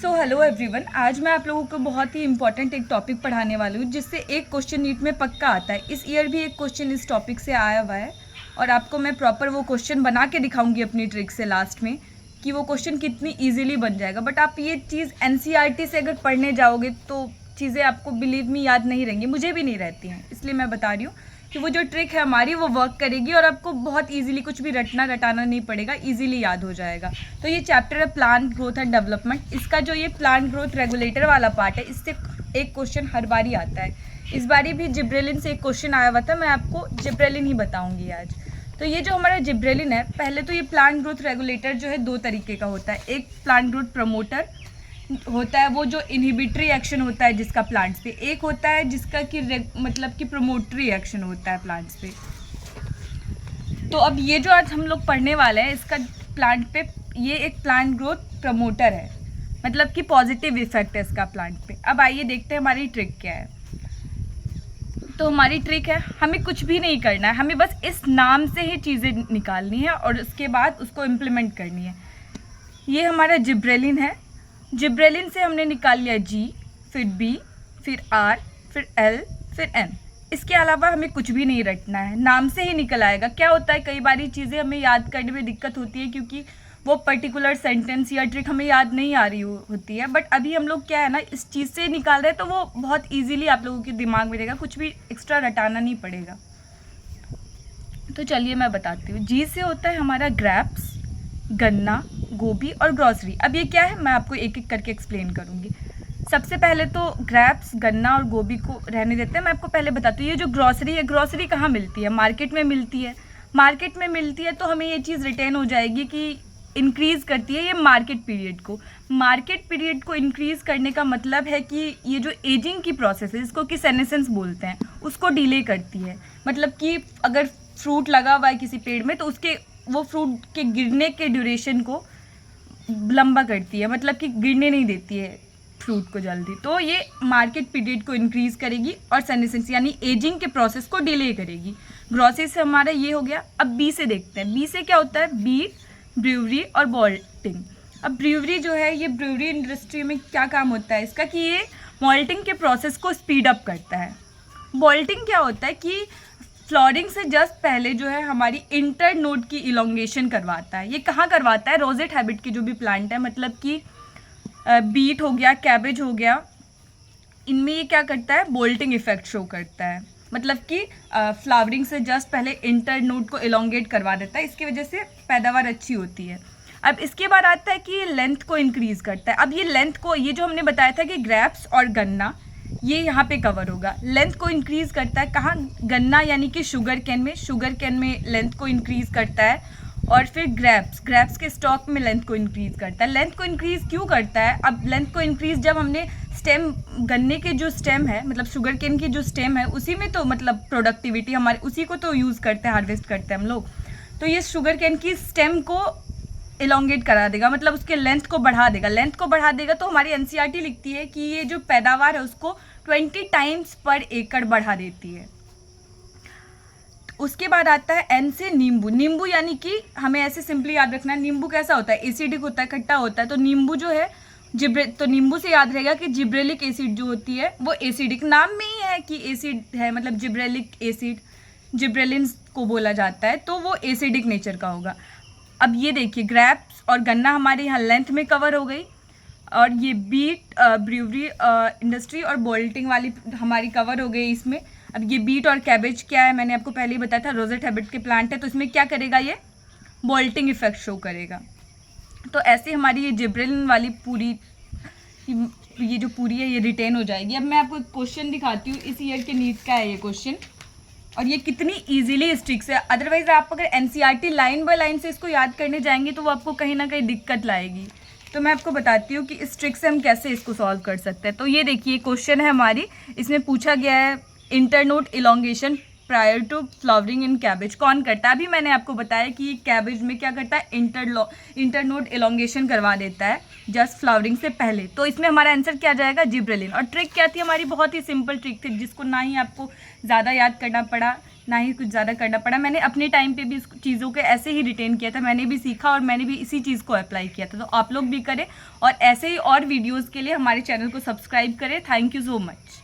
Hello everyone, आज मैं आप लोगों को बहुत ही इंपॉर्टेंट एक टॉपिक पढ़ाने वाली हूँ जिससे एक क्वेश्चन नीट में पक्का आता है। इस ईयर भी एक क्वेश्चन इस टॉपिक से आया हुआ है और आपको मैं प्रॉपर वो क्वेश्चन बना के दिखाऊंगी अपनी ट्रिक से लास्ट में कि वो क्वेश्चन कितनी ईजिली बन जाएगा। बट आप ये चीज़ NCERT से अगर पढ़ने जाओगे तो चीज़ें आपको बिलीव मी याद नहीं रहेंगी, मुझे भी नहीं रहती हैं। इसलिए मैं बता रही हूँ कि वो जो ट्रिक है हमारी वो वर्क करेगी और आपको बहुत इजीली कुछ भी रटना रटाना नहीं पड़ेगा, इजीली याद हो जाएगा। तो ये चैप्टर है प्लांट ग्रोथ एंड डेवलपमेंट। इसका जो ये प्लांट ग्रोथ रेगुलेटर वाला पार्ट है, इससे एक क्वेश्चन हर बारी आता है। इस बारी भी जिब्रेलिन से एक क्वेश्चन आया हुआ था, मैं आपको जिब्रेलिन ही बताऊंगी आज। तो ये जो हमारा जिब्रेलिन है, पहले तो ये प्लांट ग्रोथ रेगुलेटर जो है दो तरीके का होता है। एक प्लांट ग्रोथ प्रमोटर होता है, वो जो इनहिबिटरी एक्शन होता है जिसका प्लांट्स पे, एक होता है जिसका कि मतलब कि प्रमोटरी एक्शन होता है प्लांट्स पे। तो अब ये जो आज हम लोग पढ़ने वाले हैं इसका प्लांट पे, ये एक प्लांट ग्रोथ प्रमोटर है, मतलब कि पॉजिटिव इफेक्ट है इसका प्लांट पे। अब आइए देखते हैं हमारी ट्रिक क्या है। तो हमारी ट्रिक है, हमें कुछ भी नहीं करना है, हमें बस इस नाम से ही चीज़ें निकालनी है और उसके बाद उसको इम्प्लीमेंट करनी है। ये हमारा जिब्रेलिन है, जिब्रेलिन से हमने निकाल लिया G, फिर B, फिर R, फिर L, फिर N। इसके अलावा हमें कुछ भी नहीं रटना है, नाम से ही निकल आएगा। क्या होता है, कई बारी चीज़ें हमें याद करने में दिक्कत होती है क्योंकि वो पर्टिकुलर सेंटेंस या ट्रिक हमें याद नहीं आ रही होती है। बट अभी हम लोग क्या है ना, इस चीज़ से निकाल रहे हैं तो वो बहुत ईजीली आप लोगों के दिमाग में रहेगा, कुछ भी एक्स्ट्रा रटाना नहीं पड़ेगा। तो चलिए मैं बताती हूँ। G से होता है हमारा ग्रेप्स, गन्ना, गोभी और ग्रॉसरी। अब ये क्या है मैं आपको एक एक करके एक्सप्लेन करूँगी। सबसे पहले तो ग्रेप्स, गन्ना और गोभी को रहने देते हैं, मैं आपको पहले बताती हूँ। ये जो ग्रॉसरी है, ग्रॉसरी कहाँ मिलती है? मार्केट में मिलती है। मार्केट में मिलती है तो हमें ये चीज़ रिटेन हो जाएगी कि इंक्रीज़ करती है ये मार्केट पीरियड को। मार्केट पीरियड को इंक्रीज़ करने का मतलब है कि ये जो एजिंग की प्रोसेस है, जिसको कि सेनेसेंस बोलते हैं, उसको डिले करती है। मतलब कि अगर फ्रूट लगा हुआ है किसी पेड़ में तो उसके वो फ्रूट के गिरने के ड्यूरेशन को लंबा करती है, मतलब कि गिरने नहीं देती है फ्रूट को जल्दी। तो ये मार्केट पीरियड को इंक्रीज़ करेगी और सेनेसेंस यानी एजिंग के प्रोसेस को डिले करेगी। ग्रॉसरी से हमारा ये हो गया। अब बी से देखते हैं। बी से क्या होता है? बीट, ब्रूअरी और मॉल्टिंग। अब ब्रूअरी जो है, ये ब्रूअरी इंडस्ट्री में क्या काम होता है इसका कि ये मॉल्टिंग के प्रोसेस को स्पीड अप करता है। मॉल्टिंग क्या होता है कि फ्लोरिंग से जस्ट पहले जो है हमारी इंटर नोड की इलोंगेशन करवाता है। ये कहाँ करवाता है? रोजेट हैबिट के जो भी प्लांट है, मतलब कि बीट हो गया, कैबेज हो गया, इनमें ये क्या करता है? बोल्टिंग इफेक्ट शो करता है, मतलब कि फ्लावरिंग से जस्ट पहले इंटर नोड को इलोंगेट करवा देता है। इसकी वजह से पैदावार अच्छी होती है। अब इसके बाद आता है कि ये लेंथ को इंक्रीज़ करता है। अब ये लेंथ को, ये जो हमने बताया था कि ग्रेप्स और गन्ना, ये यहाँ पे कवर होगा। लेंथ को इंक्रीज़ करता है कहाँ? गन्ना यानी कि शुगर कैन में, शुगर कैन में लेंथ को इंक्रीज़ करता है। और फिर ग्रेप्स के स्टॉक में लेंथ को इंक्रीज़ करता है। लेंथ को इंक्रीज़ क्यों करता है? अब लेंथ को इंक्रीज़ जब हमने स्टेम, गन्ने के जो स्टेम है, मतलब शुगर कैन की जो स्टेम है, उसी में तो मतलब प्रोडक्टिविटी हमारी, उसी को तो यूज़ करते हैं, हार्वेस्ट करते हैं हम लोग। तो ये शुगर कैन की स्टेम को इलोंगेट करा देगा, मतलब उसके लेंथ को बढ़ा देगा। लेंथ को बढ़ा देगा तो हमारी NCERT लिखती है कि ये जो पैदावार है उसको 20 टाइम्स पर एकड़ बढ़ा देती है। उसके बाद आता है N से नींबू। नींबू यानी कि हमें ऐसे सिंपली याद रखना है, नींबू कैसा होता है? एसिडिक होता है, खट्टा होता है। तो नींबू जो है तो नींबू से याद रहेगा कि जिब्रेलिक एसिड जो होती है वो एसिडिक, नाम में ही है कि एसिड है, मतलब जिब्रेलिक एसिड जिब्रेलिन को बोला जाता है, तो वो एसिडिक नेचर का होगा। अब ये देखिए, ग्रेप्स और गन्ना हमारे यहाँ लेंथ में कवर हो गई, और ये बीट, ब्रूअरी इंडस्ट्री और बोल्टिंग वाली हमारी कवर हो गई इसमें। अब ये बीट और कैबेज क्या है, मैंने आपको पहले ही बताया था, रोजेट हैबिट के प्लांट है, तो इसमें क्या करेगा? ये बोल्टिंग इफेक्ट शो करेगा। तो ऐसे हमारी ये जिब्रेलिन वाली पूरी, ये जो पूरी है ये रिटेन हो जाएगी। अब मैं आपको एक क्वेश्चन दिखाती हूँ, इस ईयर के नीट का है ये क्वेश्चन, और ये कितनी इजीली इस ट्रिक से, अदरवाइज आप अगर NCERT लाइन बाय लाइन से इसको याद करने जाएंगे तो वो आपको कहीं ना कहीं दिक्कत लाएगी। तो मैं आपको बताती हूँ कि इस ट्रिक से हम कैसे इसको सॉल्व कर सकते हैं। तो ये देखिए क्वेश्चन है हमारी, इसमें पूछा गया है internode elongation prior to flowering in cabbage कौन करता है? अभी मैंने आपको बताया कि कैबेज में क्या करता है? इंटरनोड इलोंगेशन करवा देता है जस्ट फ्लावरिंग से पहले। तो इसमें हमारा आंसर क्या जाएगा? जिब्रेलिन। और ट्रिक क्या थी हमारी? बहुत ही सिंपल ट्रिक थी, जिसको ना ही आपको ज़्यादा याद करना पड़ा, ना ही कुछ ज़्यादा करना पड़ा। मैंने अपने टाइम पे भी इस चीज़ों को ऐसे ही रिटेन किया था, मैंने भी सीखा और मैंने भी इसी चीज़ को अप्लाई किया था। तो आप लोग भी करें और ऐसे ही और वीडियोज़ के लिए हमारे चैनल को सब्सक्राइब करें। Thank you so much.